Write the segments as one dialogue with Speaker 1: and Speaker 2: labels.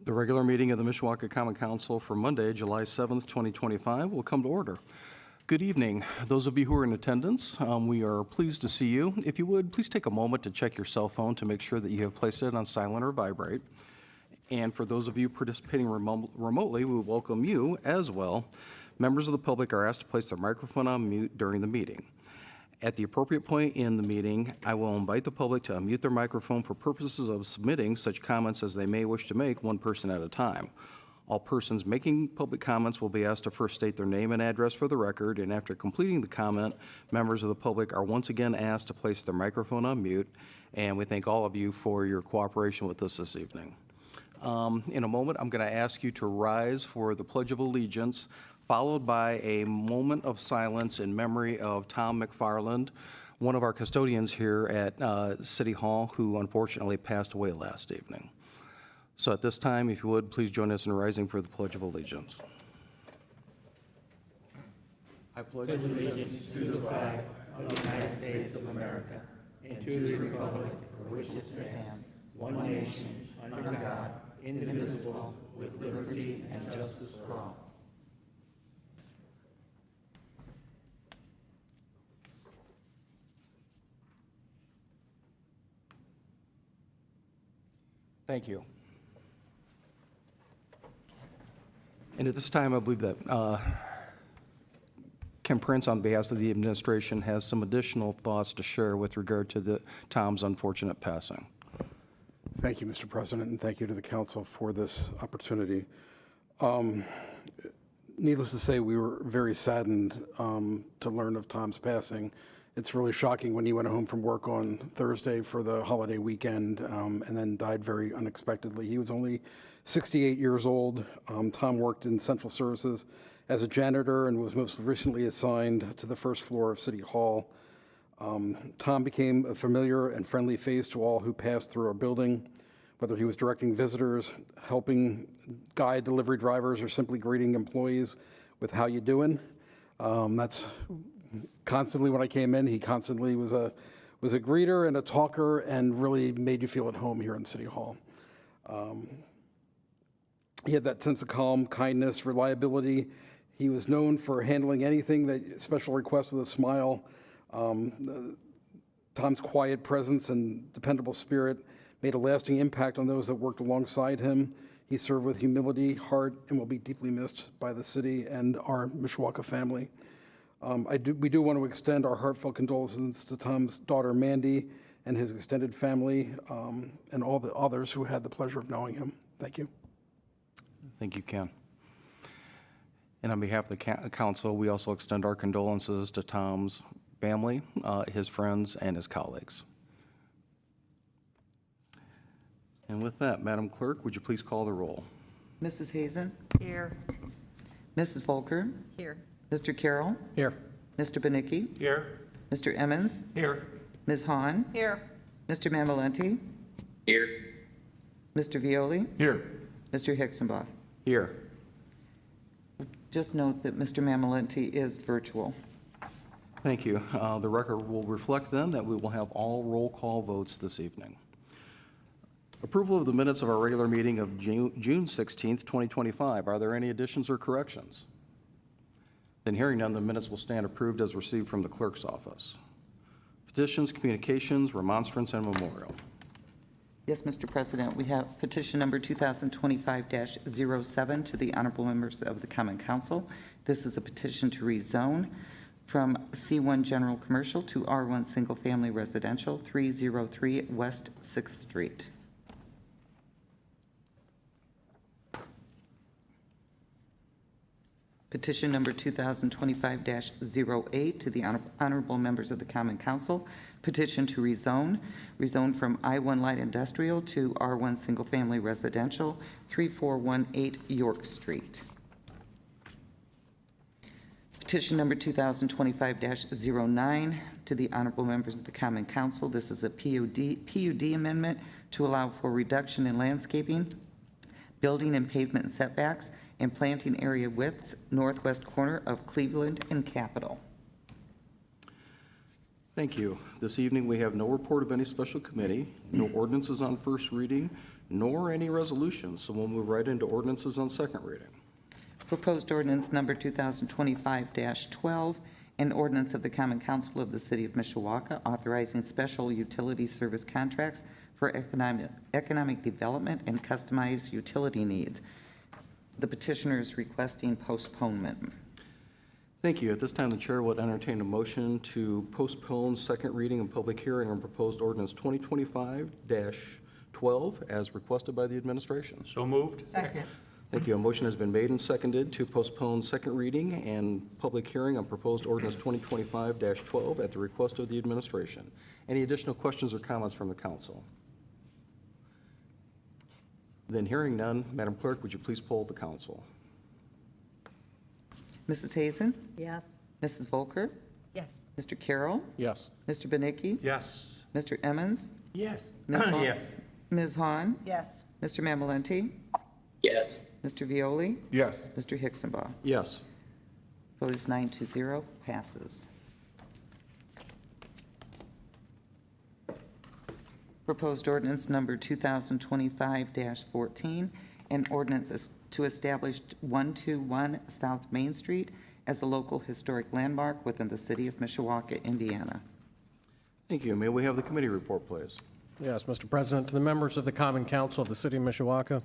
Speaker 1: The regular meeting of the Mishawaka Common Council for Monday, July 7th, 2025 will come to order. Good evening. Those of you who are in attendance, we are pleased to see you. If you would, please take a moment to check your cell phone to make sure that you have placed it on silent or vibrate. And for those of you participating remotely, we welcome you as well. Members of the public are asked to place their microphone on mute during the meeting. At the appropriate point in the meeting, I will invite the public to unmute their microphone for purposes of submitting such comments as they may wish to make, one person at a time. All persons making public comments will be asked to first state their name and address for the record, and after completing the comment, members of the public are once again asked to place their microphone on mute, and we thank all of you for your cooperation with us this evening. In a moment, I'm going to ask you to rise for the Pledge of Allegiance, followed by a moment of silence in memory of Tom McFarland, one of our custodians here at City Hall, who unfortunately passed away last evening. So at this time, if you would, please join us in rising for the Pledge of Allegiance. I pledge
Speaker 2: allegiance to the flag of the United States of America and to the republic for which it stands, one nation, under God, indivisible, with liberty and justice for all.
Speaker 1: Thank you. And at this time, I believe that Ken Prince, on behalf of the administration, has some additional thoughts to share with regard to Tom's unfortunate passing.
Speaker 3: Thank you, Mr. President, and thank you to the council for this opportunity. Needless to say, we were very saddened to learn of Tom's passing. It's really shocking when he went home from work on Thursday for the holiday weekend and then died very unexpectedly. He was only 68 years old. Tom worked in Central Services as a janitor and was most recently assigned to the first floor of City Hall. Tom became a familiar and friendly face to all who passed through our building, whether he was directing visitors, helping guide delivery drivers, or simply greeting employees with "How you doing?" That's constantly when I came in. He constantly was a greeter and a talker, and really made you feel at home here in City Hall. He had that sense of calm, kindness, reliability. He was known for handling anything, that special request with a smile. Tom's quiet presence and dependable spirit made a lasting impact on those that worked alongside him. He served with humility, heart, and will be deeply missed by the city and our Mishawaka family. We do want to extend our heartfelt condolences to Tom's daughter, Mandy, and his extended family, and all the others who had the pleasure of knowing him. Thank you.
Speaker 1: Thank you, Ken. And on behalf of the council, we also extend our condolences to Tom's family, his friends, and his colleagues. And with that, Madam Clerk, would you please call the roll?
Speaker 4: Mrs. Hazen?
Speaker 5: Here.
Speaker 4: Mrs. Volker?
Speaker 5: Here.
Speaker 4: Mr. Carroll?
Speaker 2: Here.
Speaker 4: Mr. Benicki?
Speaker 2: Here.
Speaker 4: Mr. Emmons?
Speaker 2: Here.
Speaker 4: Ms. Hahn?
Speaker 5: Here.
Speaker 4: Mr. Mamalenti?
Speaker 2: Here.
Speaker 4: Mr. Violi?
Speaker 2: Here.
Speaker 4: Mr. Hixenbach?
Speaker 1: Here.
Speaker 4: Just note that Mr. Mamalenti is virtual.
Speaker 1: Thank you. The record will reflect then that we will have all roll call votes this evening. Approval of the minutes of our regular meeting of June 16th, 2025. Are there any additions or corrections? Then hearing none, the minutes will stand approved as received from the clerk's office. Petitions, communications, remonstrance, and memorial.
Speaker 4: Yes, Mr. President, we have petition number 2025-07 to the honorable members of the Common Council. This is a petition to rezone from C1 General Commercial to R1 Single Family Residential, 303 West 6th Street. Petition number 2025-08 to the honorable members of the Common Council. Petition to rezone from I-1 Light Industrial to R1 Single Family Residential, 3418 York Street. Petition number 2025-09 to the honorable members of the Common Council. This is a PUD amendment to allow for reduction in landscaping, building and pavement setbacks, and planting area widths, northwest corner of Cleveland and Capitol.
Speaker 1: Thank you. This evening, we have no report of any special committee, no ordinances on first reading, nor any resolutions, so we'll move right into ordinances on second reading.
Speaker 4: Proposed ordinance number 2025-12, an ordinance of the Common Council of the City of Mishawaka authorizing special utility service contracts for economic development and customized utility needs. The petitioner is requesting postponement.
Speaker 1: Thank you. At this time, the chair will entertain a motion to postpone second reading and public hearing on proposed ordinance 2025-12 as requested by the administration.
Speaker 5: So moved.
Speaker 2: Second.
Speaker 1: Thank you. A motion has been made and seconded to postpone second reading and public hearing on proposed ordinance 2025-12 at the request of the administration. Any additional questions or comments from the council? Then hearing none, Madam Clerk, would you please poll the council?
Speaker 4: Mrs. Hazen?
Speaker 6: Yes.
Speaker 4: Mrs. Volker?
Speaker 6: Yes.
Speaker 4: Mr. Carroll?
Speaker 5: Yes.
Speaker 4: Mr. Benicki?
Speaker 5: Yes.
Speaker 4: Mr. Emmons?
Speaker 2: Yes.
Speaker 4: Ms. Vaughn?
Speaker 5: Yes.
Speaker 4: Ms. Hahn?
Speaker 6: Yes.
Speaker 4: Mr. Mamalenti?
Speaker 7: yes,
Speaker 4: Mr. Violi?
Speaker 8: yes,
Speaker 4: Mr. Hicksonbaugh?
Speaker 1: Yes.
Speaker 4: Vote is 9-0, passes. Proposed ordinance number 2025-14, an ordinance to establish 121 South Main Street as a local historic landmark within the city of Mishawaka, Indiana.
Speaker 1: Thank you. May we have the committee report, please?
Speaker 9: Yes, Mr. President, to the members of the Common Council of the City of Mishawaka,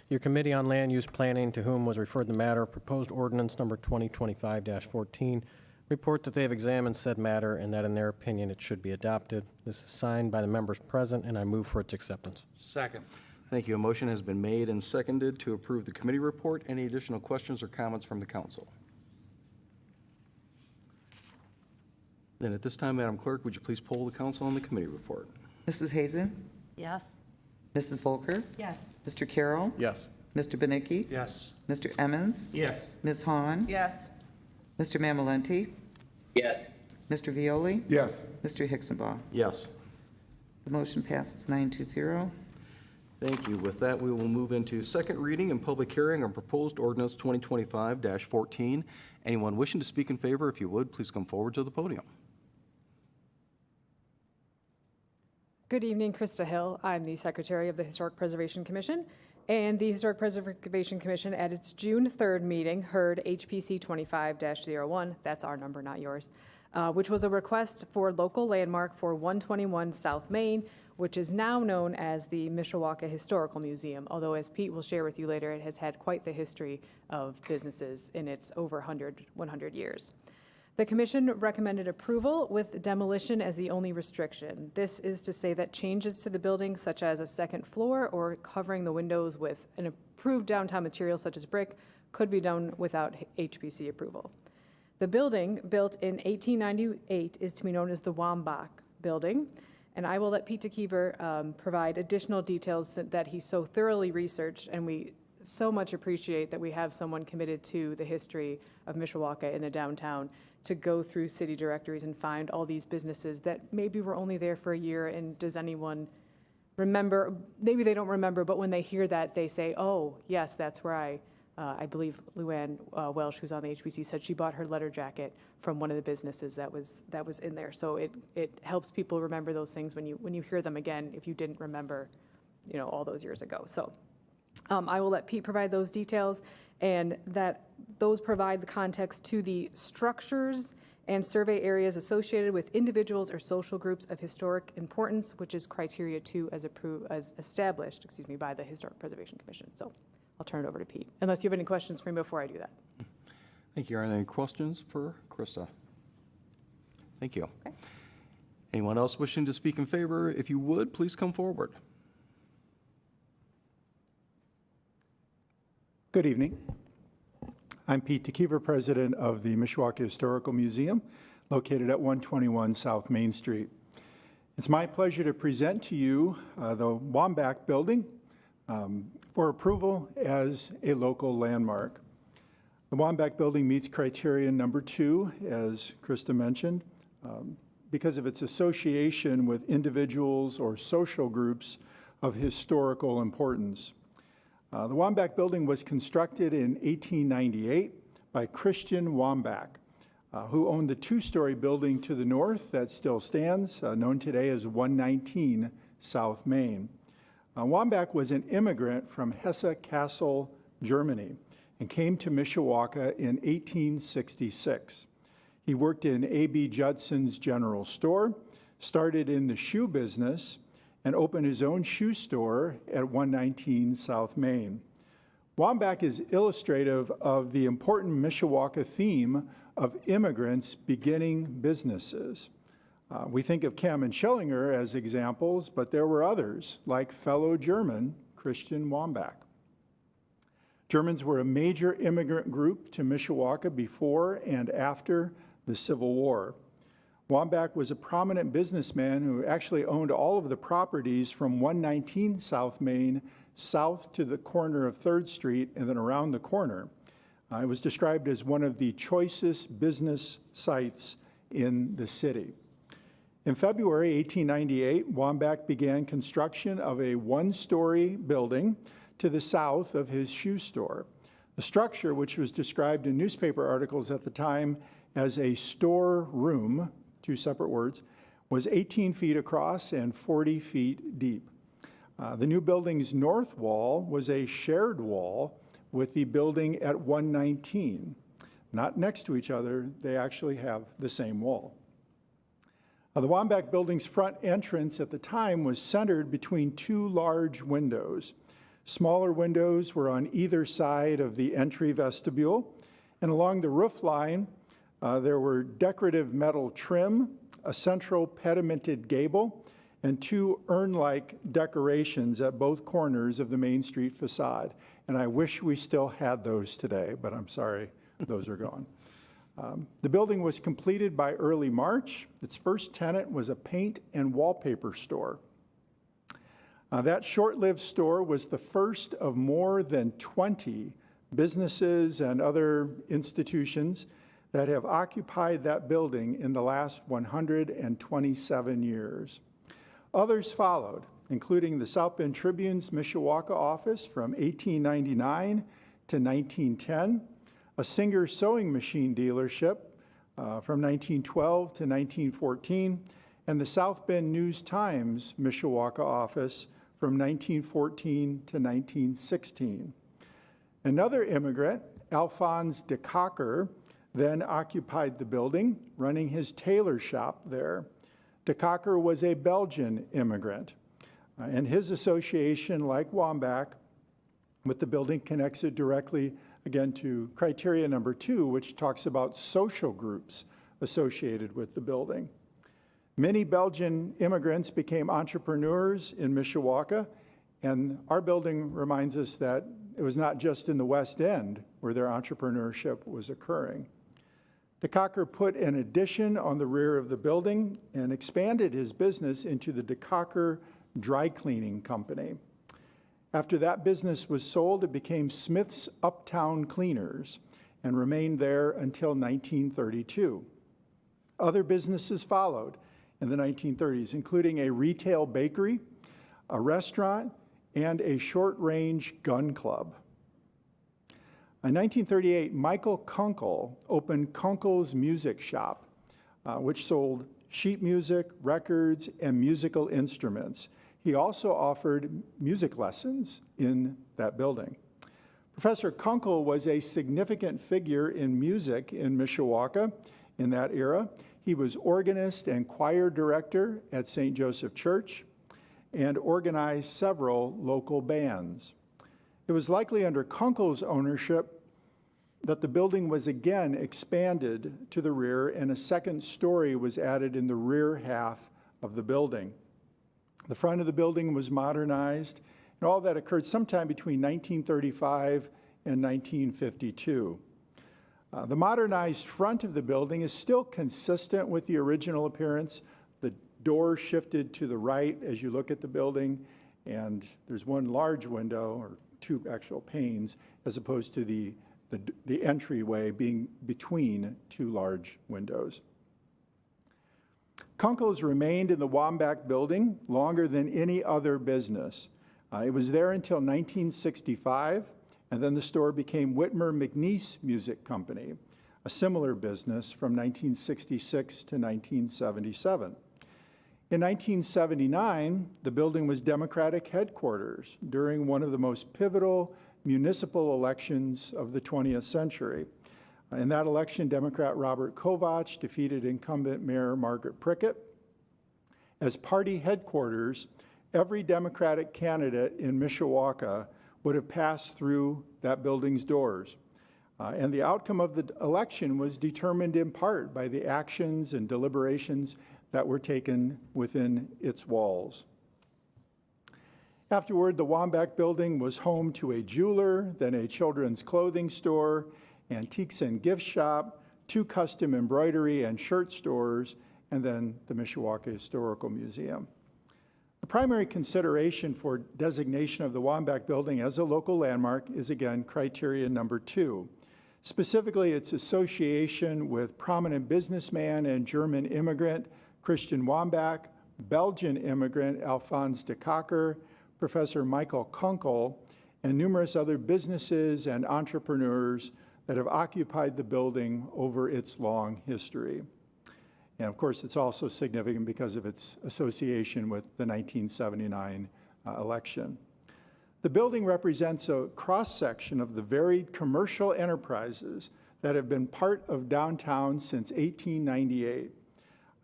Speaker 9: your Committee on Land Use Planning, to whom was referred the matter of proposed ordinance number 2025-14, report that they have examined said matter and that in their opinion it should be adopted. This is signed by the members present, and I move for its acceptance.
Speaker 5: Second.
Speaker 1: Thank you. A motion has been made and seconded to approve the committee report. Any additional questions or comments from the council? Then at this time, Madam Clerk, would you please poll the council on the committee report?
Speaker 4: Mrs. Hazen?
Speaker 6: Yes.
Speaker 4: Mrs. Volker?
Speaker 6: Yes.
Speaker 4: Mr. Carroll?
Speaker 9: Yes.
Speaker 4: Mr. Benicki?
Speaker 5: Yes.
Speaker 4: Mr. Emmons?
Speaker 2: Yes.
Speaker 4: Ms. Hahn?
Speaker 6: Yes.
Speaker 4: Mr. Mamalenti?
Speaker 7: yes,
Speaker 4: Mr. Violi?
Speaker 8: yes,
Speaker 4: Mr. Hicksonbaugh?
Speaker 1: Yes.
Speaker 4: The motion passes 9-0.
Speaker 1: Thank you. With that, we will move into second reading and public hearing on proposed ordinance 2025-14. Anyone wishing to speak in favor, if you would, please come forward to the podium.
Speaker 10: Good evening, Krista Hill. I'm the Secretary of the Historic Preservation Commission, and the Historic Preservation Commission at its June 3rd meeting heard HPC 25-01, that's our number, not yours, which was a request for local landmark for 121 South Main, which is now known as the Mishawaka Historical Museum, although as Pete will share with you later, it has had quite the history of businesses in its over 100 years. The commission recommended approval with demolition as the only restriction. This is to say that changes to the building, such as a second floor or covering the windows with an approved downtown material such as brick, could be done without HPC approval. The building, built in 1898, is to be known as the Wambach Building, and I will let Pete DeKeever provide additional details that he so thoroughly researched, and we so much appreciate that we have someone committed to the history of Mishawaka in the downtown to go through city directories and find all these businesses that maybe were only there for a year, and does anyone remember? Maybe they don't remember, but when they hear that, they say, oh, yes, that's where I believe Luann Welsh, who's on the HBC, said she bought her letter jacket from one of the businesses that was in there. So it helps people remember those things when you hear them again, if you didn't remember, all those years ago. So I will let Pete provide those details, and that those provide the context to the structures and survey areas associated with individuals or social groups of historic importance, which is criteria 2 as established, by the Historic Preservation Commission. So I'll turn it over to Pete, unless you have any questions for me before I do that.
Speaker 1: Thank you. Are there any questions for Krista? Thank you.
Speaker 10: Okay.
Speaker 1: Anyone else wishing to speak in favor? If you would, please come forward.
Speaker 11: Good evening. I'm Pete DeKeever, president of the Mishawaka Historical Museum, located at 121 South Main Street. It's my pleasure to present to you the Wambach Building for approval as a local landmark. The Wambach Building meets criterion number 2, as Krista mentioned, because of its association with individuals or social groups of historical importance. The Wambach Building was constructed in 1898 by Christian Wambach, who owned the 2-story building to the north that still stands, known today as 119 South Main. Wambach was an immigrant from Hesse-Kassel, Germany, and came to Mishawaka in 1866. He worked in A.B. Judson's General Store, started in the shoe business, and opened his own shoe store at 119 South Main. Wambach is illustrative of the important Mishawaka theme of immigrants beginning businesses. We think of Kamm and Schellinger as examples, but there were others, like fellow German Christian Wambach. Germans were a major immigrant group to Mishawaka before and after the Civil War. Wambach was a prominent businessman who actually owned all of the properties from 119 South Main south to the corner of 3rd Street and then around the corner. It was described as one of the choicest business sites in the city. In February 1898, Wambach began construction of a one-story building to the south of his shoe store. The structure, which was described in newspaper articles at the time as a store room, 2 separate words, was 18 feet across and 40 feet deep. The new building's north wall was a shared wall with the building at 119. Not next to each other, they actually have the same wall. The Wambach building's front entrance at the time was centered between 2 large windows. Smaller windows were on either side of the entry vestibule, and along the roof line, there were decorative metal trim, a central pedimented gable, and 2 urn-like decorations at both corners of the Main Street facade. And I wish we still had those today, but I'm sorry, those are gone. The building was completed by early March. Its first tenant was a paint and wallpaper store. That short-lived store was the first of more than 20 businesses and other institutions that have occupied that building in the last 127 years. Others followed, including the South Bend Tribune's Mishawaka office from 1899 to 1910, a Singer sewing machine dealership from 1912 to 1914, and the South Bend News-Times Mishawaka office from 1914 to 1916. Another immigrant, Alphonse de Cocker, then occupied the building, running his tailor shop there. De Cocker was a Belgian immigrant, and his association, like Wambach, with the building connects it directly, again, to criteria number 2, which talks about social groups associated with the building. Many Belgian immigrants became entrepreneurs in Mishawaka, and our building reminds us that it was not just in the West End where their entrepreneurship was occurring. De Cocker put an addition on the rear of the building and expanded his business into the De Cocker Dry Cleaning Company. After that business was sold, it became Smith's Uptown Cleaners and remained there until 1932. Other businesses followed in the 1930s, including a retail bakery, a restaurant, and a short-range gun club. In 1938, Michael Kunkel opened Kunkel's Music Shop, which sold sheet music, records, and musical instruments. He also offered music lessons in that building. Professor Kunkel was a significant figure in music in Mishawaka in that era. He was organist and choir director at St. Joseph Church and organized several local bands. It was likely under Kunkel's ownership that the building was again expanded to the rear and a second story was added in the rear half of the building. The front of the building was modernized, and all that occurred sometime between 1935 and 1952. The modernized front of the building is still consistent with the original appearance. The door shifted to the right as you look at the building, and there's one large window, or 2 actual panes, as opposed to the entryway being between 2 large windows. Kunkel's remained in the Wambach building longer than any other business. It was there until 1965, and then the store became Whitmer McNeese Music Company, a similar business from 1966 to 1977. In 1979, the building was Democratic headquarters during one of the most pivotal municipal elections of the 20th century. In that election, Democrat Robert Kovach defeated incumbent Mayor Margaret Prickett. As party headquarters, every Democratic candidate in Mishawaka would have passed through that building's doors. And the outcome of the election was determined in part by the actions and deliberations that were taken within its walls. Afterward, the Wambach Building was home to a jeweler, then a children's clothing store, antiques and gift shop, 2 custom embroidery and shirt stores, and then the Mishawaka Historical Museum. The primary consideration for designation of the Wambach Building as a local landmark is, again, criteria number 2. Specifically, its association with prominent businessman and German immigrant Christian Wambach, Belgian immigrant Alphonse de Cocker, Professor Michael Kunkel, and numerous other businesses and entrepreneurs that have occupied the building over its long history. And of course, it's also significant because of its association with the 1979 election. The building represents a cross-section of the varied commercial enterprises that have been part of downtown since 1898.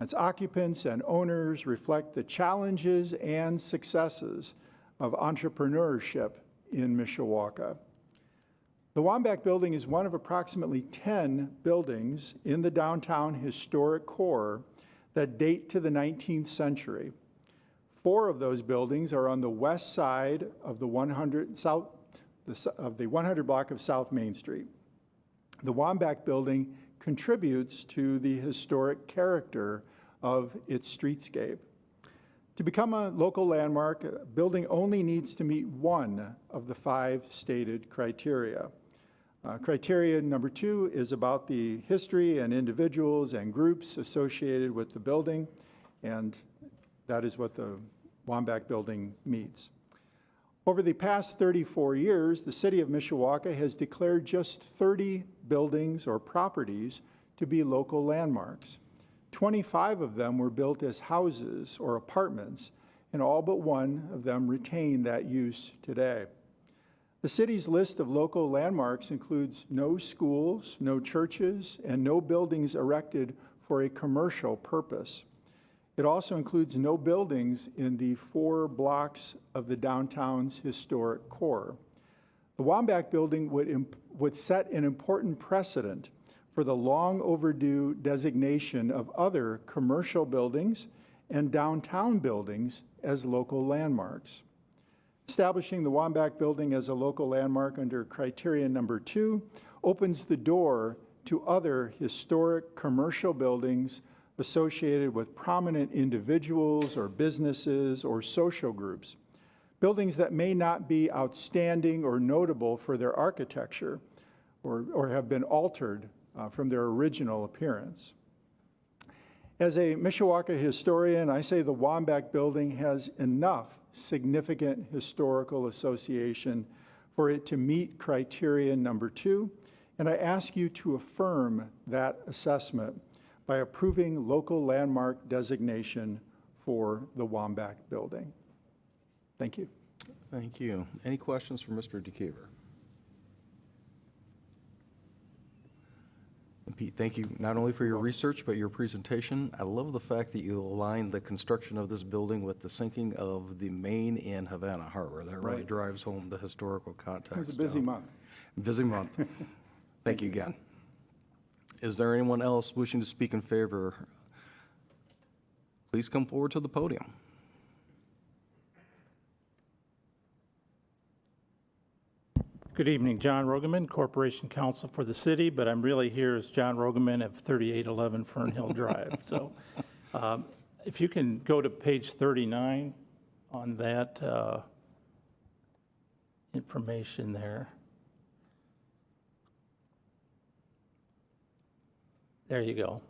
Speaker 11: Its occupants and owners reflect the challenges and successes of entrepreneurship in Mishawaka. The Wambach Building is one of approximately 10 buildings in the downtown historic core that date to the 19th century. 4 of those buildings are on the west side of the 100 block of South Main Street. The Wambach Building contributes to the historic character of its streetscape. To become a local landmark, a building only needs to meet one of the 5 stated criteria. Criteria number 2 is about the history and individuals and groups associated with the building, and that is what the Wambach Building meets. Over the past 34 years, the city of Mishawaka has declared just 30 buildings or properties to be local landmarks. 25 of them were built as houses or apartments, and all but one of them retain that use today. The city's list of local landmarks includes no schools, no churches, and no buildings erected for a commercial purpose. It also includes no buildings in the 4 blocks of the downtown's historic core. The Wambach Building would set an important precedent for the long overdue designation of other commercial buildings and downtown buildings as local landmarks. Establishing the Wambach Building as a local landmark under criteria number 2 opens the door to other historic commercial buildings associated with prominent individuals or businesses or social groups. Buildings that may not be outstanding or notable for their architecture or have been altered from their original appearance. As a Mishawaka historian, I say the Wambach Building has enough significant historical association for it to meet criteria number 2, and I ask you to affirm that assessment by approving local landmark designation for the Wambach Building. Thank you.
Speaker 1: Thank you. Any questions for Mr. DeKeever? Pete, thank you not only for your research, but your presentation. I love the fact that you aligned the construction of this building with the sinking of the Maine and Havana Harbor. That really
Speaker 11: Right.
Speaker 1: drives home the historical context.
Speaker 11: It was a busy month.
Speaker 1: Busy month. Thank you again. Is there anyone else wishing to speak in favor? Please come forward to the podium.
Speaker 2: Good evening, John Rogeman, Corporation Counsel for the city, but I'm really here as John Rogeman of 3811 Fernhill Drive. So if you can go to page 39 on that information there. There you go.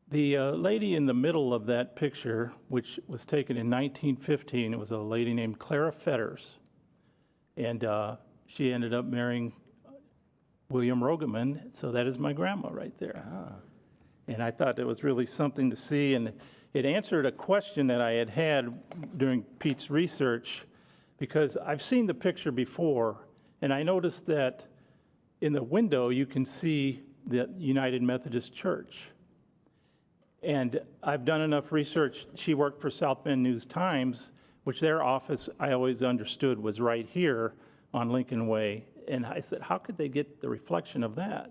Speaker 2: The lady in the middle of that picture, which was taken in 1915, it was a lady named Clara Fetters. And she ended up marrying William Rogeman, so that is my grandma right there. And I thought it was really something to see. And
Speaker 5: it answered a question that I had during Pete's research, because I've seen the picture before, and I noticed that in the window, you can see the United Methodist Church. And I've done enough research. She worked for South Bend News-Times, which their office, I always understood, was right here on Lincoln Way. And I said, how could they get the reflection of that?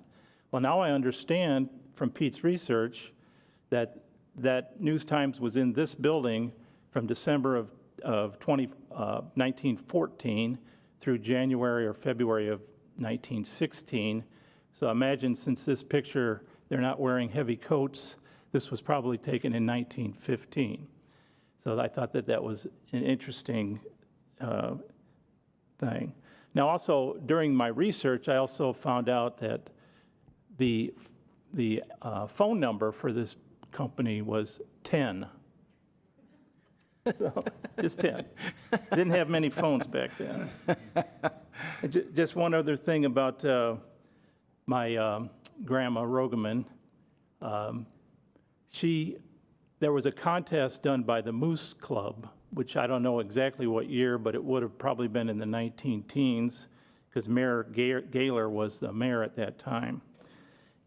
Speaker 5: Well, now I understand from Pete's research that News-Times was in this building from December of 1914 through January or February of 1916. So imagine, since this picture, they're not wearing heavy coats, this was probably taken in 1915. So I thought that was an interesting thing. Now, also, during my research, I also found out that the phone number for this company was 10. So, just 10. Didn't have many phones back then. Just one other thing about my grandma Rogaman. There was a contest done by the Moose Club, which I don't know exactly what year, but it would have probably been in the 19-teens, because Mayor Gaylor was the mayor at that time.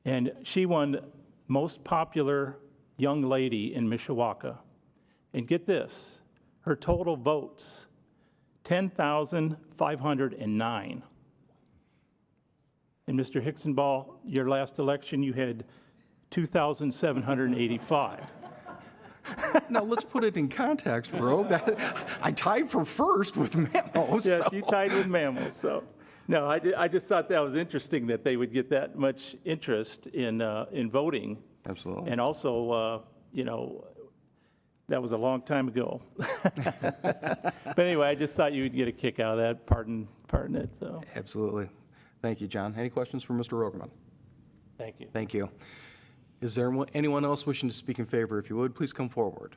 Speaker 5: And she won most popular young lady in Mishawaka. And get this, her total votes, 10,509. And Mr. Hicksonball, your last election, you had 2,785.
Speaker 1: Now, let's put it in context, Rogue. I tied for first with Mammals.
Speaker 5: Yes,
Speaker 1: so-
Speaker 5: you tied with Mammals, so. No, I just thought that was interesting that they would get that much interest in voting.
Speaker 1: Absolutely.
Speaker 5: And also, that was a long time ago. But anyway, I just thought you would get a kick out of that, pardon it, so,
Speaker 1: Absolutely. Thank you, John. Any questions for Mr. Rogerman?
Speaker 5: thank you.
Speaker 1: Thank you. Is there anyone else wishing to speak in favor? If you would, please come forward.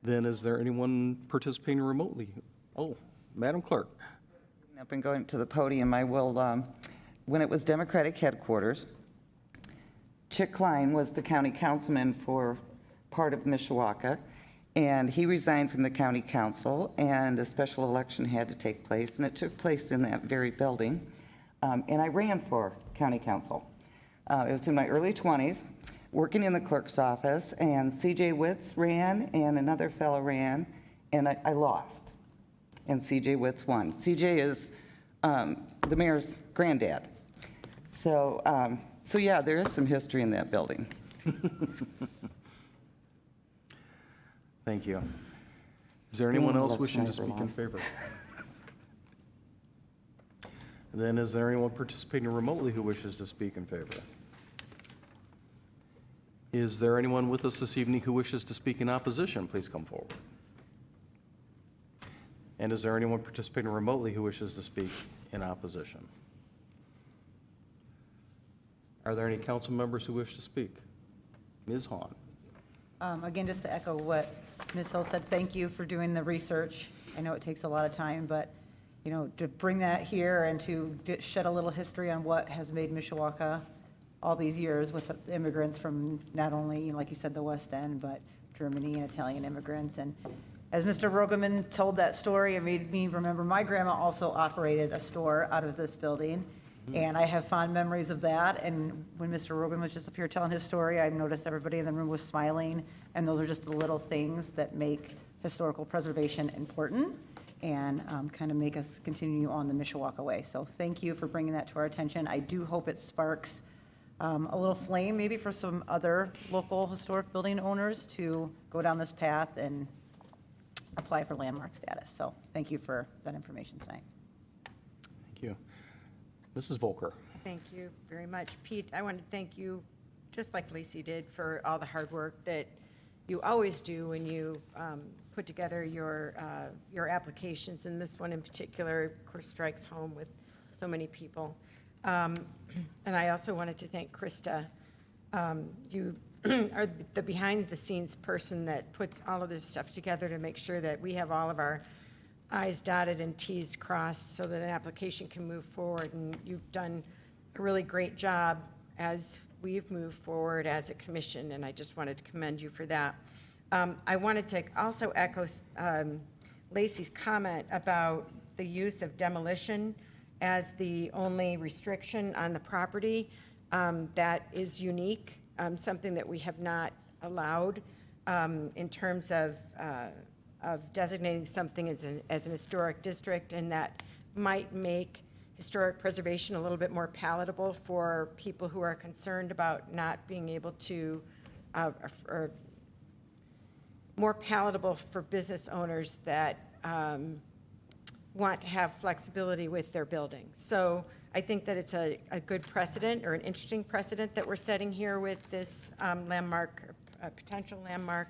Speaker 1: Then is there anyone participating remotely? Oh, Madam Clerk.
Speaker 4: Up and going to the podium, I will, when it was Democratic headquarters, Chick Klein was the county councilman for part of Mishawaka, and he resigned from the county council, and a special election had to take place, and it took place in that very building. And I ran for county council. It was in my early 20s, working in the clerk's office, and C.J. Witz ran, and another fellow ran, and I lost. And C.J. Witz won. C.J. is the mayor's granddad. So yeah, there is some history in that building.
Speaker 1: Thank you. Is there anyone else wishing to speak in favor? Then is there anyone participating remotely who wishes to speak in favor? Is there anyone with us this evening who wishes to speak in opposition? Please come forward. And is there anyone participating remotely who wishes to speak in opposition? Are there any council members who wish to speak? Ms. Hahn.
Speaker 6: Again, just to echo what Ms. Hill said, thank you for doing the research. I know it takes a lot of time, but, to bring that here and to shed a little history on what has made Mishawaka all these years with the immigrants from not only, like you said, the West End, but Germany and Italian immigrants. And as Mr. Rogaman told that story, it made me remember my grandma also operated a store out of this building. And I have fond memories of that. And when Mr. Rogan was just up here telling his story, I noticed everybody in the room was smiling. And those are just the little things that make historical preservation important and kind of make us continue on the Mishawaka way. So thank you for bringing that to our attention. I do hope it sparks a little flame maybe for some other local historic building owners to go down this path and apply for landmark status. So thank you for that information tonight.
Speaker 1: Thank you. Mrs. Volker.
Speaker 8: Thank you very much. Pete, I want to thank you, just like Lacey did, for all the hard work that you always do when you put together your applications, and this one in particular, of course, strikes home with so many people. And I also wanted to thank Krista. You are the behind-the-scenes person that puts all of this stuff together to make sure that we have all of our I's dotted and T's crossed so that an application can move forward. And you've done a really great job, as we've moved forward as a commission, and I just wanted to commend you for that. I wanted to also echo Lacey's comment about the use of demolition as the only restriction on the property. That is unique, something that we have not allowed in terms of designating something as an historic district, and that might make historic preservation a little bit more palatable for people who are concerned about not being able to, or more palatable for business owners that want to have flexibility with their buildings. So I think that it's a good precedent, or an interesting precedent that we're setting here with this landmark, potential landmark,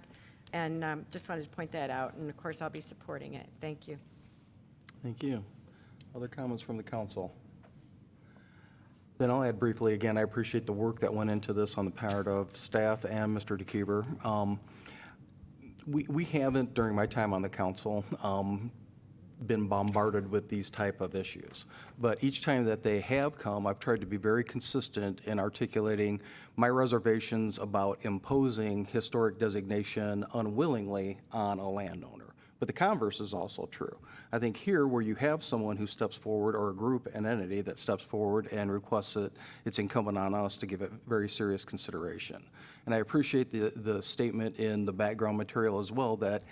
Speaker 8: and just wanted to point that out, and of course, I'll be supporting it. Thank you.
Speaker 1: Thank you. Other comments from the council? Then I'll add briefly, again, I appreciate the work that went into this on the part of staff and Mr. DeKeever. We haven't, during my time on the council, been bombarded with these type of issues. But each time that they have come, I've tried to be very consistent in articulating my reservations about imposing historic designation unwillingly on a landowner. But the converse is also true. I think here, where you have someone who steps forward, or a group, an entity that steps forward and requests it, it's incumbent on us to give it very serious consideration. And I appreciate the statement in the background material as well, that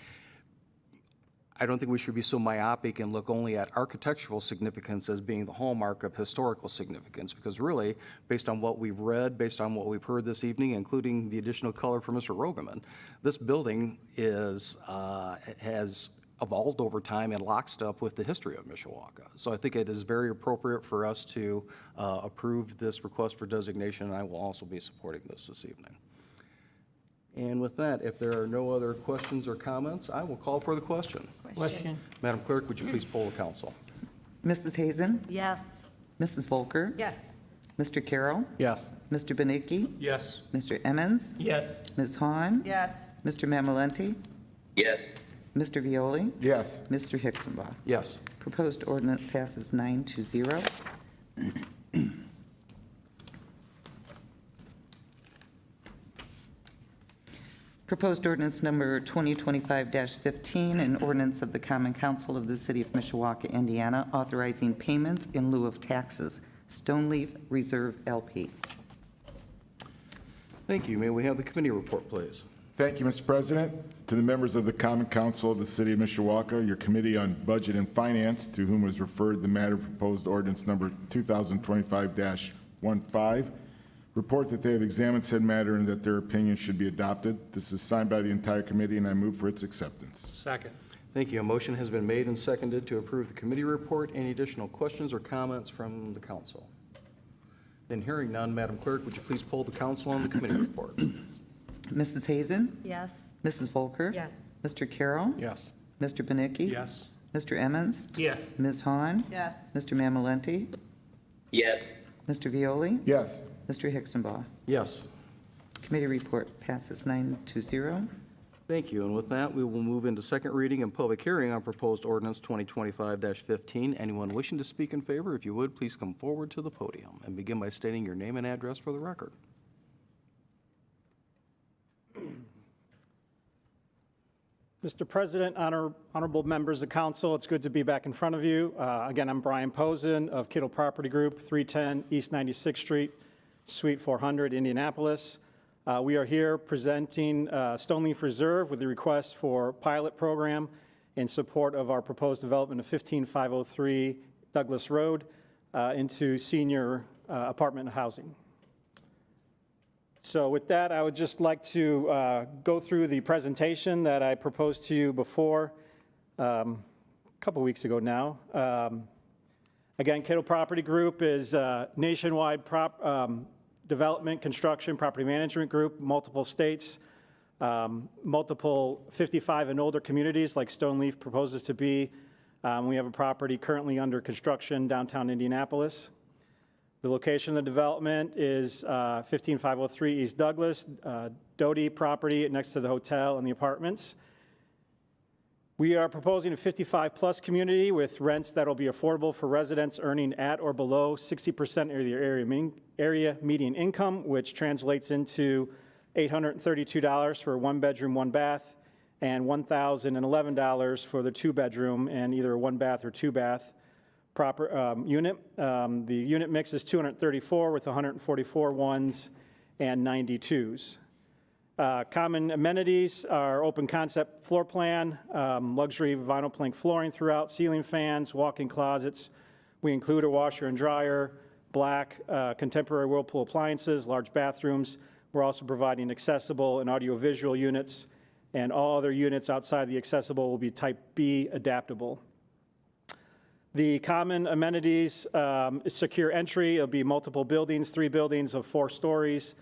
Speaker 1: I don't think we should be so myopic and look only at architectural significance as being the hallmark of historical significance, because really, based on what we've read, based on what we've heard this evening, including the additional color from Mr. Rogaman, this building has evolved over time in lockstep with the history of Mishawaka. So I think it is very appropriate for us to approve this request for designation, and I will also be supporting this evening. And with that, if there are no other questions or comments, I will call for the question.
Speaker 2: Question.
Speaker 1: Madam Clerk, would you please poll the council?
Speaker 4: Mrs. Hazen?
Speaker 6: Yes.
Speaker 4: Mrs. Volker?
Speaker 8: Yes.
Speaker 4: Mr. Carroll?
Speaker 9: Yes.
Speaker 4: Mr. Benicki?
Speaker 2: Yes.
Speaker 4: Mr. Emmons?
Speaker 2: Yes.
Speaker 4: Ms. Hahn?
Speaker 6: Yes.
Speaker 4: Mr. Mamalenti?
Speaker 7: Yes.
Speaker 4: Mr. Violi?
Speaker 3: Yes.
Speaker 4: Mr. Hixenbaugh?
Speaker 1: Yes.
Speaker 4: Proposed ordinance passes 9-0. Proposed ordinance number 2025-15, an ordinance of the Common Council of the City of Mishawaka, Indiana, authorizing payments in lieu of taxes. Stoneleaf Reserve LP.
Speaker 1: Thank you. May we have the committee report, please?
Speaker 12: Thank you, Mr. President. To the members of the Common Council of the City of Mishawaka, your Committee on Budget and Finance, to whom was referred the matter of proposed ordinance number 2025-15, report that they have examined said matter and that their opinion should be adopted. This is signed by the entire committee, and I move for its acceptance.
Speaker 2: Second.
Speaker 1: Thank you. A motion has been made and seconded to approve the committee report. Any additional questions or comments from the council? Then hearing none, Madam Clerk, would you please poll the council on the committee report?
Speaker 4: Mrs. Hazen?
Speaker 6: Yes.
Speaker 4: Mrs. Volker?
Speaker 8: Yes.
Speaker 4: Mr. Carroll?
Speaker 9: Yes.
Speaker 4: Mr. Benicki?
Speaker 2: Yes.
Speaker 4: Mr. Emmons?
Speaker 2: Yes.
Speaker 4: Ms. Hahn?
Speaker 6: Yes.
Speaker 4: Mr. Mamalenti?
Speaker 7: Yes.
Speaker 4: Mr. Violi?
Speaker 12: Yes.
Speaker 4: Mr. Hixenbaugh?
Speaker 1: Yes.
Speaker 4: Committee report passes 9-0.
Speaker 1: Thank you. And with that, we will move into second reading and public hearing on proposed ordinance 2025-15. Anyone wishing to speak in favor, if you would, please come forward to the podium and begin by stating your name and address for the record.
Speaker 5: Mr. President, honorable members of council, it's good to be back in front of you. Again, I'm Brian Posen of Kittle Property Group, 310 East 96th Street, Suite 400, Indianapolis. We are here presenting Stoneleaf Reserve with the request for pilot program in support of our proposed development of 15503 Douglas Road into senior apartment housing. So with that, I would just like to go through the presentation that I proposed to you before, a couple weeks ago now. Again, Kittle Property Group is a nationwide development, construction, property management group, multiple states, multiple 55 and older communities like Stoneleaf proposes to be. We have a property currently under construction downtown Indianapolis. The location of the development is 15503 East Douglas, Doty property next to the hotel and the apartments. We are proposing a 55-plus community with rents that will be affordable for residents earning at or below 60% of their area median income, which translates into $832 for a one-bedroom, one-bath, and $1,011 for the two-bedroom and either a one-bath or two-bath unit. The unit mix is 234 with 144 ones and 90 twos. Common amenities are open concept floor plan, luxury vinyl plank flooring throughout, ceiling fans, walk-in closets. We include a washer and dryer, black contemporary Whirlpool appliances, large bathrooms. We're also providing accessible and audiovisual units, and all other units outside the accessible will be type B adaptable. The common amenities is secure entry. It'll be multiple buildings, 3 buildings of 4 stories.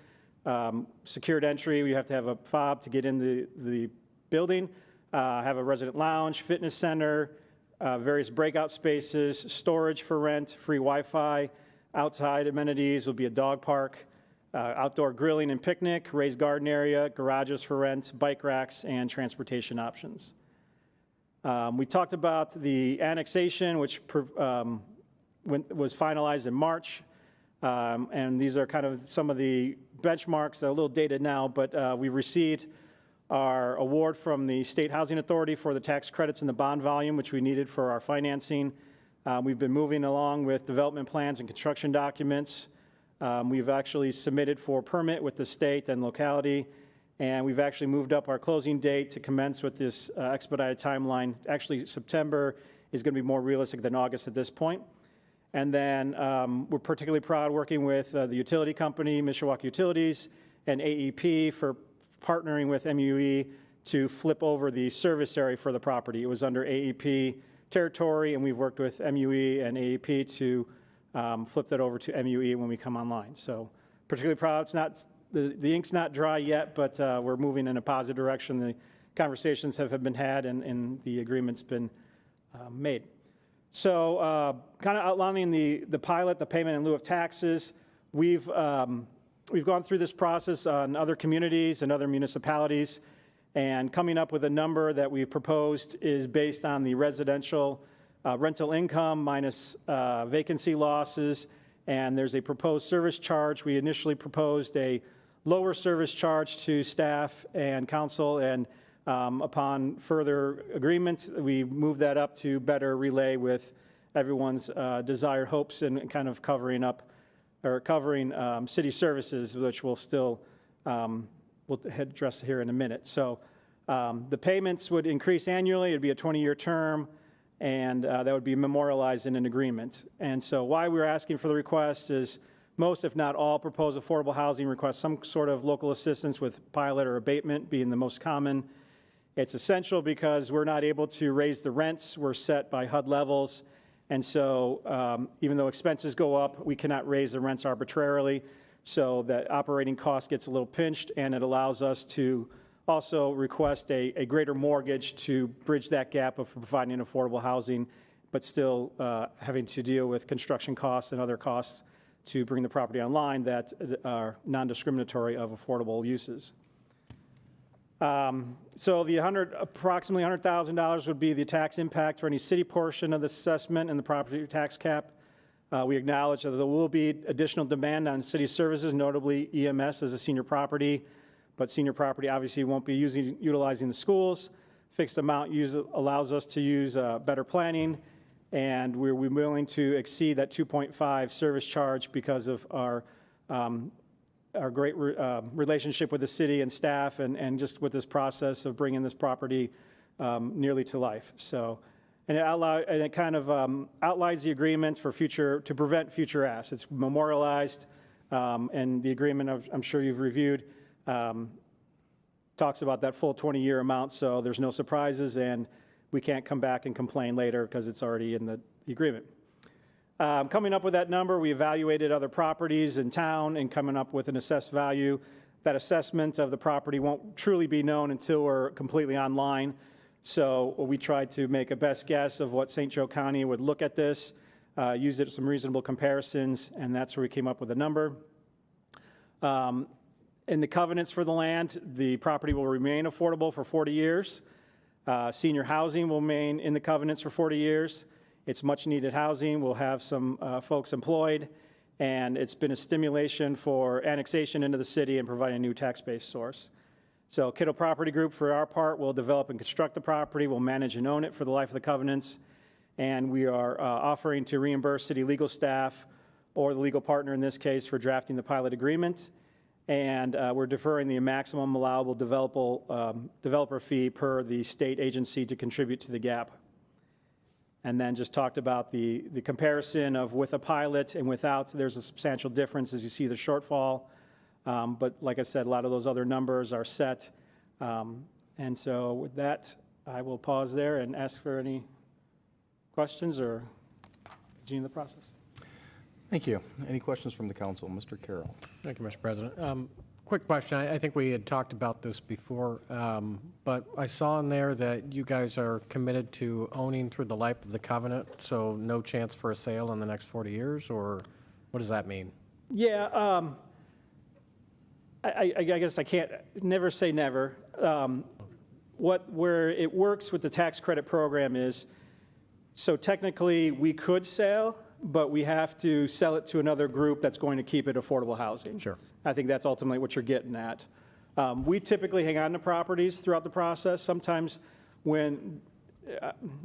Speaker 5: Secured entry, we have to have a fob to get in the building, have a resident lounge, fitness center, various breakout spaces, storage for rent, free Wi-Fi. Outside amenities will be a dog park, outdoor grilling and picnic, raised garden area, garages for rent, bike racks, and transportation options. We talked about the annexation, which was finalized in March. And these are kind of some of the benchmarks, a little dated now, but we received our award from the State Housing Authority for the tax credits and the bond volume, which we needed for our financing. We've been moving along with development plans and construction documents. We've actually submitted for permit with the state and locality, and we've actually moved up our closing date to commence with this expedited timeline. Actually, September is going to be more realistic than August at this point. And then we're particularly proud working with the utility company, Mishawaka Utilities, and AEP for partnering with MUE to flip over the service area for the property. It was under AEP territory, and we've worked with MUE and AEP to flip that over to MUE when we come online. So particularly proud. It's not, the ink's not dry yet, but we're moving in a positive direction. The conversations have been had, and the agreement's been made. So kind of outlining the pilot, the payment in lieu of taxes, we've gone through this process on other communities and other municipalities, and coming up with a number that we've proposed is based on the residential rental income minus vacancy losses, and there's a proposed service charge. We initially proposed a lower service charge to staff and council, and upon further agreement, we moved that up to better relay with everyone's desired hopes and kind of covering city services, which we'll still we'll address here in a minute. So the payments would increase annually. It'd be a 20-year term, and that would be memorialized in an agreement. And so why we're asking for the request is most, if not all, proposed affordable housing request some sort of local assistance with pilot or abatement being the most common. It's essential because we're not able to raise the rents. We're set by HUD levels. And so even though expenses go up, we cannot raise the rents arbitrarily. So that operating cost gets a little pinched, and it allows us to also request a greater mortgage to bridge that gap of providing affordable housing, but still having to deal with construction costs and other costs to bring the property online that are non-discriminatory of affordable uses. So the approximately $100,000 would be the tax impact for any city portion of the assessment and the property tax cap. We acknowledge that there will be additional demand on city services, notably EMS as a senior property, but senior property obviously won't be utilizing the schools. Fixed amount allows us to use better planning, and we're willing to exceed that 2.5 service charge because of our great relationship with the city and staff, and just with this process of bringing this property nearly to life. So, and it kind of outlines the agreement for to prevent future asks. It's memorialized, and the agreement I'm sure you've reviewed talks about that full 20-year amount, so there's no surprises, and we can't come back and complain later because it's already in the agreement. Coming up with that number, we evaluated other properties in town and coming up with an assessed value. That assessment of the property won't truly be known until we're completely online. So we tried to make a best guess of what St. Joe County would look at this, use it some reasonable comparisons, and that's where we came up with a number. In the covenants for the land, the property will remain affordable for 40 years. Senior housing will remain in the covenants for 40 years. It's much-needed housing. We'll have some folks employed, and it's been a stimulation for annexation into the city and providing a new tax base source. So Kittle Property Group, for our part, will develop and construct the property, will manage and own it for the life of the covenants, and we are offering to reimburse city legal staff or the legal partner in this case for drafting the pilot agreement, and we're deferring the maximum allowable developer fee per the state agency to contribute to the gap. And then just talked about the comparison of with a pilot and without. There's a substantial difference as you see the shortfall. But like I said, a lot of those other numbers are set. And so with that, I will pause there and ask for any questions or continue the process.
Speaker 1: Thank you. Any questions from the council? Mr. Carroll.
Speaker 9: Thank you, Mr. President. Quick question. I think we had talked about this before, but I saw in there that you guys are committed to owning through the life of the covenant, so no chance for a sale in the next 40 years, or what does that mean?
Speaker 5: Yeah, I guess I can't never say never. Where it works with the tax credit program is, so technically we could sell, but we have to sell it to another group that's going to keep it affordable housing.
Speaker 9: Sure.
Speaker 5: I think that's ultimately what you're getting at. We typically hang on to properties throughout the process. Sometimes when,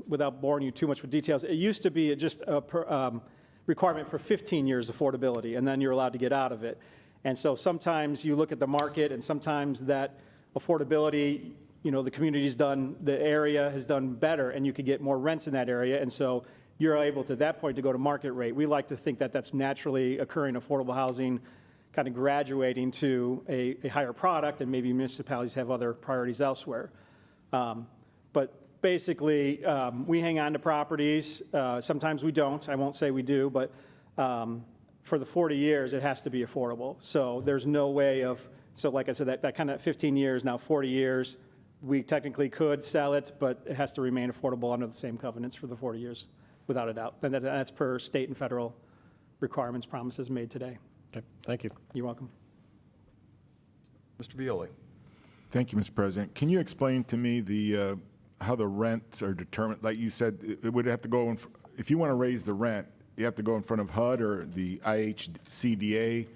Speaker 5: without boring you too much with details, it used to be just a requirement for 15 years affordability, and then you're allowed to get out of it. And so sometimes you look at the market, and sometimes that affordability, the community's done, the area has done better, and you could get more rents in that area. And so you're able to, at that point, to go to market rate. We like to think that that's naturally occurring affordable housing, kind of graduating to a higher product, and maybe municipalities have other priorities elsewhere. But basically, we hang on to properties. Sometimes we don't. I won't say we do, but for the 40 years, it has to be affordable. So there's no way of, so like I said, that kind of 15 years, now 40 years, we technically could sell it, but it has to remain affordable under the same covenants for the 40 years, without a doubt. And that's per state and federal requirements, promises made today.
Speaker 9: Okay, thank you.
Speaker 5: You're welcome.
Speaker 1: Mr. Violi.
Speaker 12: Thank you, Mr. President. Can you explain to me how the rents are determined? Like you said, it would have to go, if you want to raise the rent, you have to go in front of HUD or the IHCDA?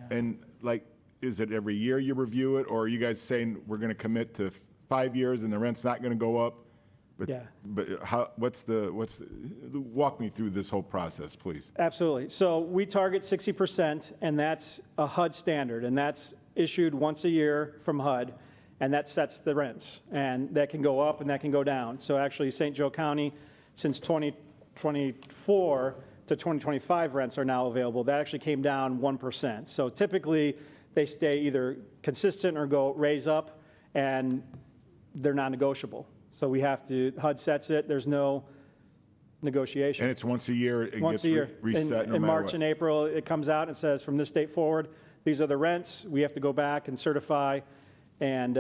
Speaker 12: And like, is it every year you review it, or are you guys saying we're going to commit to 5 years and the rent's not going to go up? But,
Speaker 5: Yeah.
Speaker 12: But how, walk me through this whole process, please.
Speaker 5: Absolutely. So we target 60%, and that's a HUD standard, and that's issued once a year from HUD, and that sets the rents. And that can go up and that can go down. So actually, St. Joe County, since 2024 to 2025 rents are now available. That actually came down 1%. So typically, they stay either consistent or raise up, and they're non-negotiable. So we have to, HUD sets it, there's no negotiation.
Speaker 12: And it's once a year, it
Speaker 5: Once
Speaker 12: gets
Speaker 5: a year.
Speaker 12: reset no
Speaker 5: In
Speaker 12: matter
Speaker 5: March
Speaker 12: what.
Speaker 5: and April, it comes out and says, from this date forward, these are the rents. We have to go back and certify and,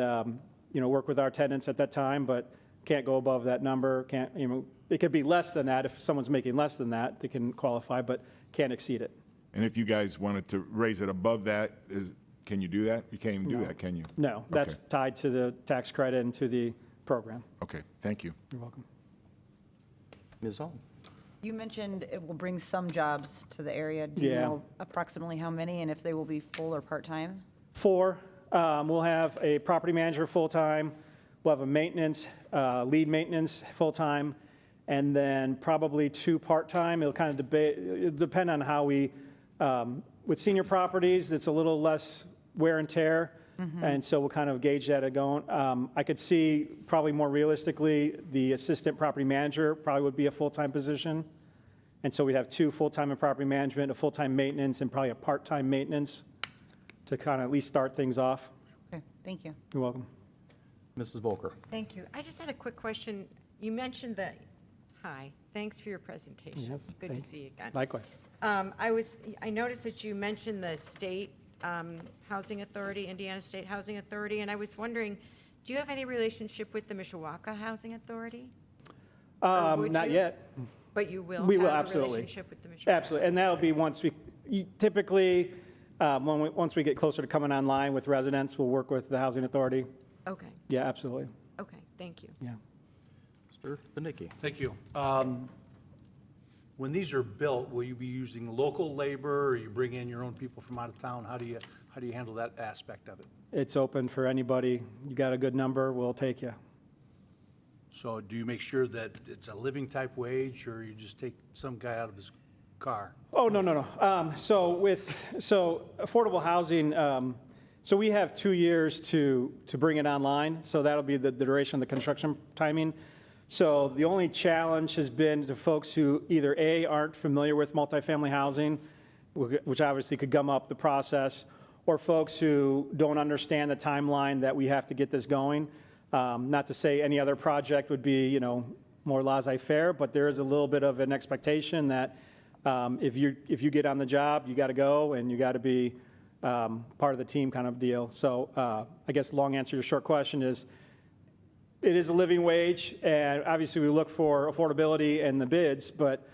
Speaker 5: work with our tenants at that time, but can't go above that number. It could be less than that. If someone's making less than that, they can qualify, but can't exceed it.
Speaker 12: And if you guys wanted to raise it above that, can you do that? You can't even do that, can you?
Speaker 5: No, that's tied to the tax credit and to the program.
Speaker 12: Okay, thank you.
Speaker 5: You're welcome.
Speaker 1: Ms. Hall.
Speaker 6: You mentioned it will bring some jobs to the area. Do you
Speaker 5: Yeah.
Speaker 6: know approximately how many, and if they will be full or part-time?
Speaker 5: 4, we'll have a property manager full-time, we'll have a maintenance, lead maintenance full-time, and then probably 2 part-time. It'll kind of depend on how we, with senior properties, it's a little less wear and tear, and so we'll kind of gauge that going. I could see probably more realistically, the assistant property manager probably would be a full-time position. And so we'd have 2 full-time in property management, a full-time maintenance, and probably a part-time maintenance to kind of at least start things off.
Speaker 6: Okay, thank you.
Speaker 5: You're welcome.
Speaker 1: Mrs. Volker.
Speaker 8: Thank you. I just had a quick question. You mentioned that, hi, thanks for your presentation.
Speaker 5: Yes,
Speaker 8: Good to see you again.
Speaker 5: Likewise.
Speaker 8: I noticed that you mentioned the state housing authority, Indiana State Housing Authority, and I was wondering, do you have any relationship with the Mishawaka Housing Authority? Or would
Speaker 5: Not
Speaker 8: you?
Speaker 5: yet.
Speaker 8: But you will
Speaker 5: We will,
Speaker 8: have a
Speaker 5: absolutely.
Speaker 8: relationship with the Mishawaka?
Speaker 5: Absolutely, and that'll be once typically, once we get closer to coming online with residents, we'll work with the housing authority.
Speaker 8: Okay,
Speaker 5: Yeah, absolutely.
Speaker 8: okay. Thank you.
Speaker 9: Yeah.
Speaker 1: Mr. Benicki.
Speaker 13: Thank you. When these are built, will you be using local labor, or you bring in your own people from out of town? How do you handle that aspect of it?
Speaker 14: It's open for anybody. You got a good number, we'll take you.
Speaker 13: So do you make sure that it's a living type wage, or you just take some guy out of his car?
Speaker 14: Oh, no. So affordable housing, so we have 2 years to bring it online, so that'll be the duration of the construction timing. So the only challenge has been to folks who either A, aren't familiar with multifamily housing, which obviously could gum up the process, or folks who don't understand the timeline that we have to get this going. Not to say any other project would be, more laissez-faire, but there is a little bit of an expectation that if you get on the job, you got to go, and you got to be part of the team kind of deal. So I guess long answer to your short question is, it is a living wage, and obviously we look for affordability in the bids, but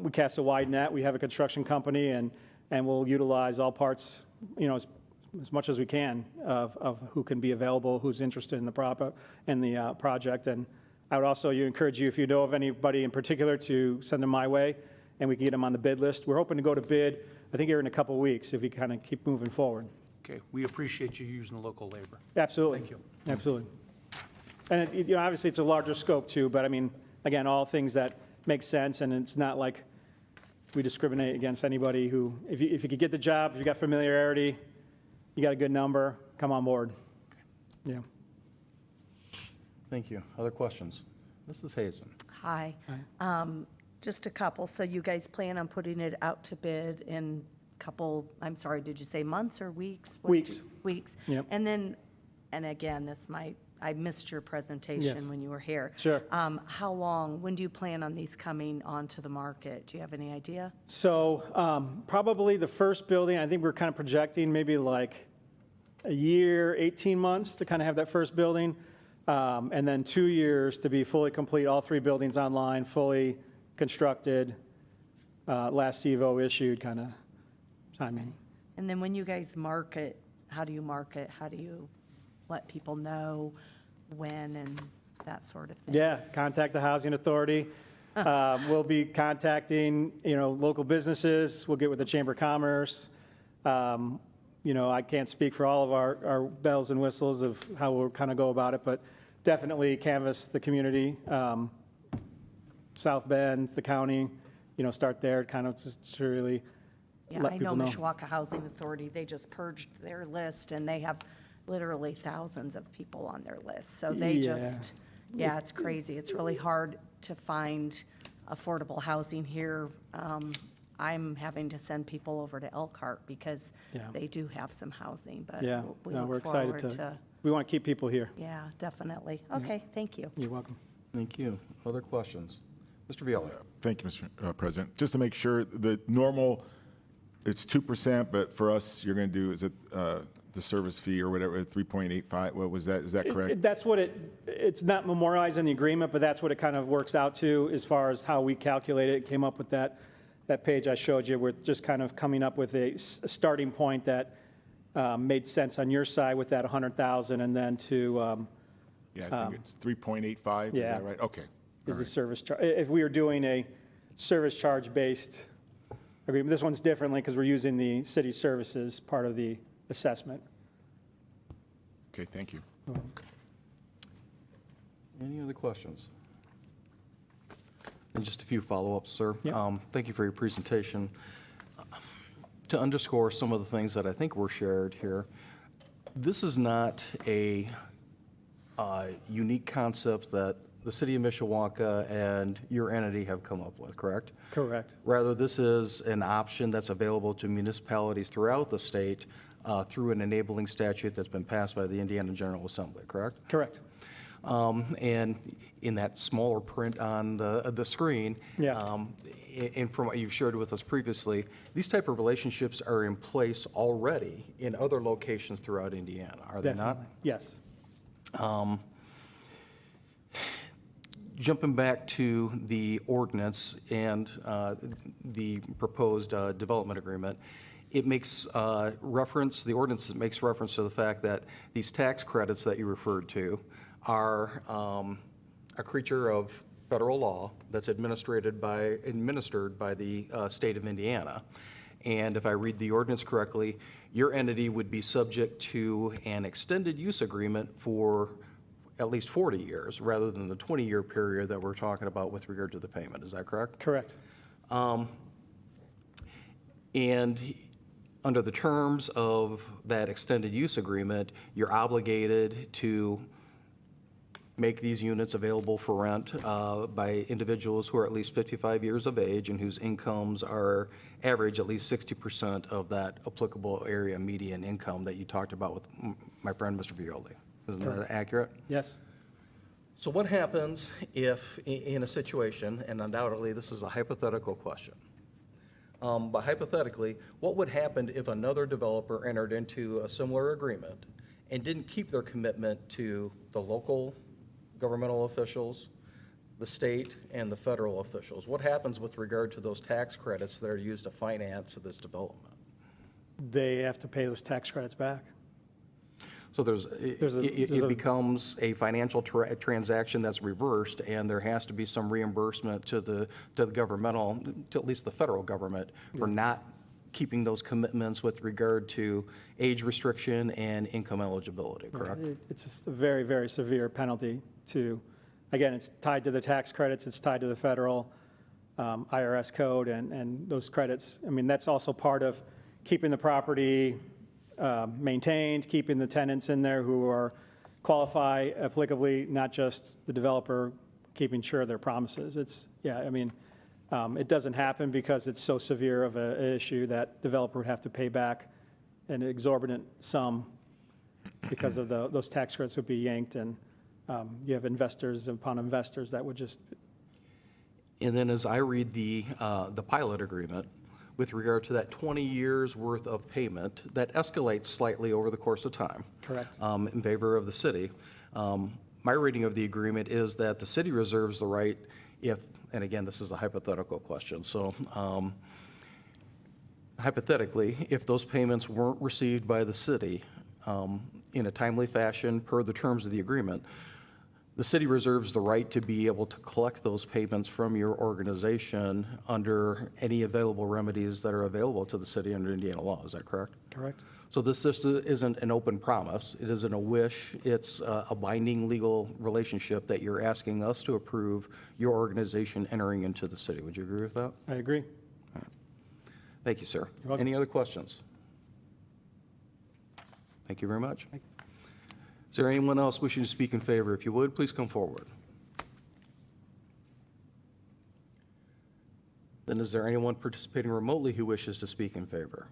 Speaker 14: we cast a wide net. We have a construction company, and we'll utilize all parts, as much as we can of who can be available, who's interested in the project. And I would also encourage you, if you know of anybody in particular, to send them my way, and we can get them on the bid list. We're hoping to go to bid, I think, here in a couple of weeks, if we kind of keep moving forward.
Speaker 13: Okay, we appreciate you using the local labor.
Speaker 14: Absolutely.
Speaker 13: Thank you.
Speaker 14: Absolutely. And obviously it's a larger scope too, but I mean, again, all things that make sense, and it's not like we discriminate against anybody who, if you could get the job, if you got familiarity, you got a good number, come on board. Yeah.
Speaker 1: Thank you. Other questions? Mrs. Hazen.
Speaker 15: Hi. Just a couple. So you guys plan on putting it out to bid in couple, I'm sorry, did you say months or weeks?
Speaker 14: Weeks.
Speaker 15: Weeks.
Speaker 14: Yep.
Speaker 15: And then, and again, I missed your presentation
Speaker 14: Yes.
Speaker 15: when you were here.
Speaker 14: Sure.
Speaker 15: How long, when do you plan on these coming onto the market? Do you have any idea?
Speaker 14: So probably the first building, I think we're kind of projecting maybe like a year, 18 months to kind of have that first building. And then 2 years to be fully complete, all 3 buildings online, fully constructed, last CVO issued kind of timing.
Speaker 15: And then when you guys market, how do you market? How do you let people know when and that sort of thing?
Speaker 14: Yeah, contact the Housing Authority. We'll be contacting, local businesses. We'll get with the Chamber of Commerce. I can't speak for all of our bells and whistles of how we'll kind of go about it, but definitely canvass the community, South Bend, the county, start there, kind of just to really
Speaker 15: Yeah,
Speaker 14: let
Speaker 15: I know
Speaker 14: people know.
Speaker 15: Mishawaka Housing Authority, they just purged their list, and they have literally thousands of people on their list. So they
Speaker 14: Yeah.
Speaker 15: it's crazy. It's really hard to find affordable housing here. I'm having to send people over to Elkhart because
Speaker 14: Yeah.
Speaker 15: they do have some housing, but
Speaker 14: Yeah,
Speaker 15: we
Speaker 14: no, we're
Speaker 15: look
Speaker 14: excited
Speaker 15: forward
Speaker 14: to,
Speaker 15: to,
Speaker 14: we want to keep people here.
Speaker 15: yeah, definitely. Okay, thank you.
Speaker 14: You're welcome.
Speaker 1: Thank you. Other questions? Mr. Viola.
Speaker 12: Thank you, Mr. President. Just to make sure, the normal, it's 2%, but for us, you're going to do, is it the service fee or whatever, 3.85? What was that? Is that correct?
Speaker 14: That's what it's not memorialized in the agreement, but that's what it kind of works out to as far as how we calculate it. It came up with that page I showed you. We're just kind of coming up with a starting point that made sense on your side with that 100,000, and then to
Speaker 12: Yeah, I think it's 3.85, is
Speaker 14: yeah.
Speaker 12: that right? Okay.
Speaker 14: is the service charge. If we were doing a service charge-based agreement, this one's differently because we're using the city services part of the assessment.
Speaker 12: Okay, thank you.
Speaker 1: Any other questions? And just a few follow-ups, sir.
Speaker 14: Yep.
Speaker 1: Thank you for your presentation. To underscore some of the things that I think were shared here, this is not a unique concept that the city of Mishawaka and your entity have come up with, correct?
Speaker 14: Correct.
Speaker 1: Rather, this is an option that's available to municipalities throughout the state through an enabling statute that's been passed by the Indiana General Assembly, correct?
Speaker 14: Correct.
Speaker 1: And in that smaller print on the screen,
Speaker 14: Yeah.
Speaker 1: and from what you've shared with us previously, these type of relationships are in place already in other locations throughout Indiana, are they not?
Speaker 14: Definitely. Yes.
Speaker 1: Jumping back to the ordinance and the proposed development agreement, it makes reference, the ordinance makes reference to the fact that these tax credits that you referred to are a creature of federal law that's administered by the state of Indiana. And if I read the ordinance correctly, your entity would be subject to an extended use agreement for at least 40 years, rather than the 20-year period that we're talking about with regard to the payment. Is that correct?
Speaker 14: Correct.
Speaker 1: And under the terms of that extended use agreement, you're obligated to make these units available for rent by individuals who are at least 55 years of age and whose incomes are average at least 60% of that applicable area median income that you talked about with my friend, Mr. Violi. Isn't that accurate?
Speaker 14: Yes.
Speaker 1: So what happens if, in a situation, and undoubtedly this is a hypothetical question, but hypothetically, what would happen if another developer entered into a similar agreement and didn't keep their commitment to the local governmental officials, the state, and the federal officials? What happens with regard to those tax credits that are used to finance this development?
Speaker 14: They have to pay those tax credits back.
Speaker 1: So it becomes a financial transaction that's reversed, and there has to be some reimbursement to the governmental, to at least the federal government, for not keeping those commitments with regard to age restriction and income eligibility, correct?
Speaker 14: It's just a very, very severe penalty to, again, it's tied to the tax credits, it's tied to the federal IRS code and those credits. I mean, that's also part of keeping the property maintained, keeping the tenants in there who are qualify applicably, not just the developer keeping sure of their promises. It doesn't happen because it's so severe of an issue that developer would have to pay back an exorbitant sum because of those tax credits would be yanked, and you have investors upon investors that would just.
Speaker 1: And then as I read the pilot agreement, with regard to that 20 years worth of payment, that escalates slightly over the course of time.
Speaker 14: Correct.
Speaker 1: In favor of the city. My reading of the agreement is that the city reserves the right if, and again, this is a hypothetical question, so hypothetically, if those payments weren't received by the city in a timely fashion per the terms of the agreement, the city reserves the right to be able to collect those payments from your organization under any available remedies that are available to the city under Indiana law. Is that correct?
Speaker 14: Correct.
Speaker 1: So this just isn't an open promise. It isn't a wish. It's a binding legal relationship that you're asking us to approve your organization entering into the city. Would you agree with that?
Speaker 14: I agree.
Speaker 1: All right. Thank you, sir.
Speaker 14: You're welcome.
Speaker 1: Any other questions? Thank you very much. Is there anyone else wishing to speak in favor? If you would, please come forward. Then is there anyone participating remotely who wishes to speak in favor?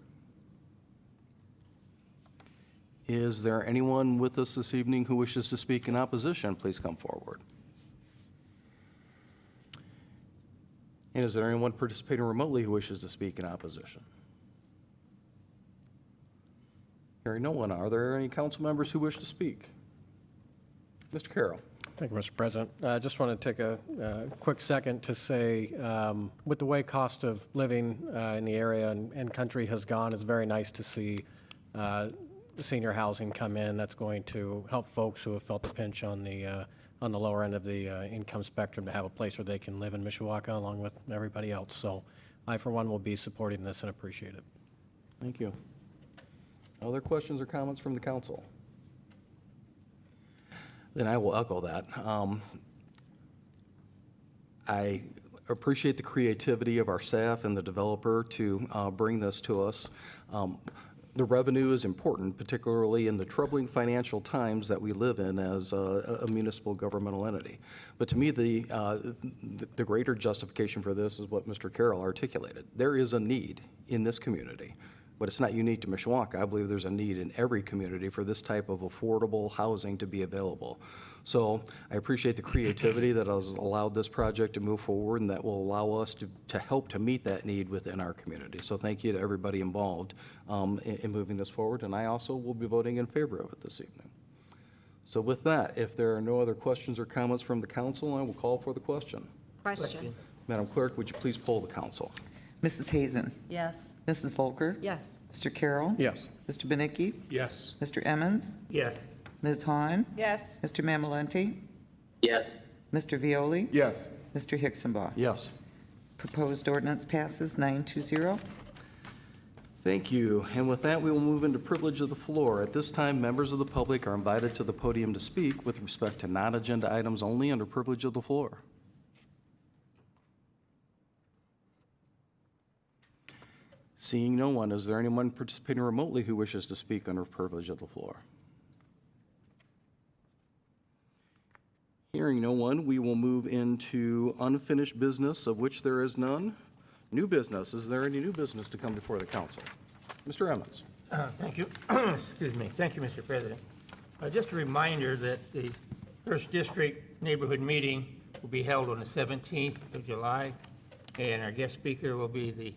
Speaker 1: Is there anyone with us this evening who wishes to speak in opposition? Please come forward. And is there anyone participating remotely who wishes to speak in opposition? Hearing no one, are there any council members who wish to speak? Mr. Carroll.
Speaker 9: Thank you, Mr. President. I just want to take a quick second to say, with the way cost of living in the area and country has gone, it's very nice to see senior housing come in. That's going to help folks who have felt the pinch on the lower end of the income spectrum to have a place where they can live in Mishawaka along with everybody else. So I, for one, will be supporting this and appreciate it.
Speaker 1: Thank you. Other questions or comments from the council? Then I will echo that. I appreciate the creativity of our staff and the developer to bring this to us. The revenue is important, particularly in the troubling financial times that we live in as a municipal governmental entity. But to me, the greater justification for this is what Mr. Carroll articulated. There is a need in this community, but it's not unique to Mishawaka. I believe there's a need in every community for this type of affordable housing to be available. So I appreciate the creativity that has allowed this project to move forward and that will allow us to help to meet that need within our community. So thank you to everybody involved in moving this forward, and I also will be voting in favor of it this evening. So with that, if there are no other questions or comments from the council, I will call for the question.
Speaker 8: Question.
Speaker 1: Madam Clerk, would you please poll the council?
Speaker 4: Mrs. Hazen?
Speaker 15: Yes.
Speaker 4: Mrs. Volker?
Speaker 8: Yes.
Speaker 4: Mr. Carroll?
Speaker 9: Yes.
Speaker 4: Mr. Benicki?
Speaker 13: Yes.
Speaker 4: Mr. Emmons?
Speaker 2: Yes.
Speaker 4: Ms. Han,
Speaker 6: Yes.
Speaker 4: Mr. Mamalenti,
Speaker 7: Yes.
Speaker 4: Mr. Violi,
Speaker 12: Yes.
Speaker 4: Mr. Hicksonbaugh.
Speaker 1: Yes.
Speaker 4: Proposed ordinance passes 9-0.
Speaker 1: Thank you. And with that, we will move into privilege of the floor. At this time, members of the public are invited to the podium to speak with respect to non-agenda items only under privilege of the floor. Seeing no one, is there anyone participating remotely who wishes to speak under privilege of the floor? Hearing no one, we will move into unfinished business, of which there is none. New business, is there any new business to come before the council? Mr. Emmons.
Speaker 2: Thank you. Excuse me. Thank you, Mr. President. Just a reminder that the First District Neighborhood Meeting will be held on the 17th of July, and our guest speaker will be the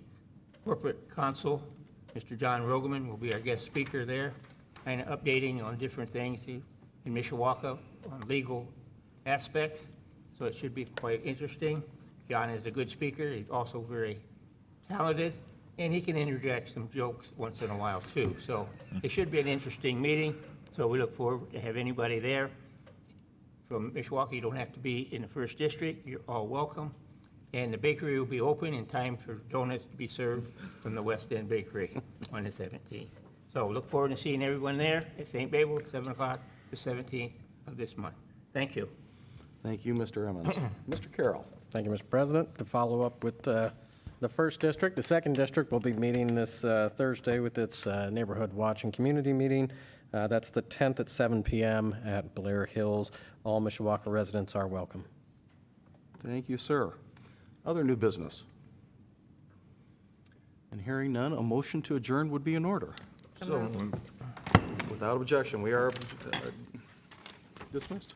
Speaker 2: Corporate Consul, Mr. John Rogelman will be our guest speaker there, kind of updating on different things in Mishawaka on legal aspects, so it should be quite interesting. John is a good speaker. He's also very talented, and he can interject some jokes once in a while, too. So it should be an interesting meeting, so we look forward to have anybody there. From Mishawaka, you don't have to be in the First District. You're all welcome. And the bakery will be open in time for donuts to be served from the West End Bakery on the 17th. So look forward to seeing everyone there at St. Babel's, 7 o'clock, the 17th of this month. Thank you.
Speaker 1: Thank you, Mr. Emmons. Mr. Carroll.
Speaker 9: Thank you, Mr. President. To follow up with the First District, the Second District will be meeting this Thursday with its Neighborhood Watch and Community Meeting. That's the 10th at 7 p.m. at Blair Hills. All Mishawaka residents are welcome.
Speaker 1: Thank you, sir. Other new business? And hearing none, a motion to adjourn would be in order.
Speaker 8: So moved.
Speaker 1: Without objection, we are dismissed.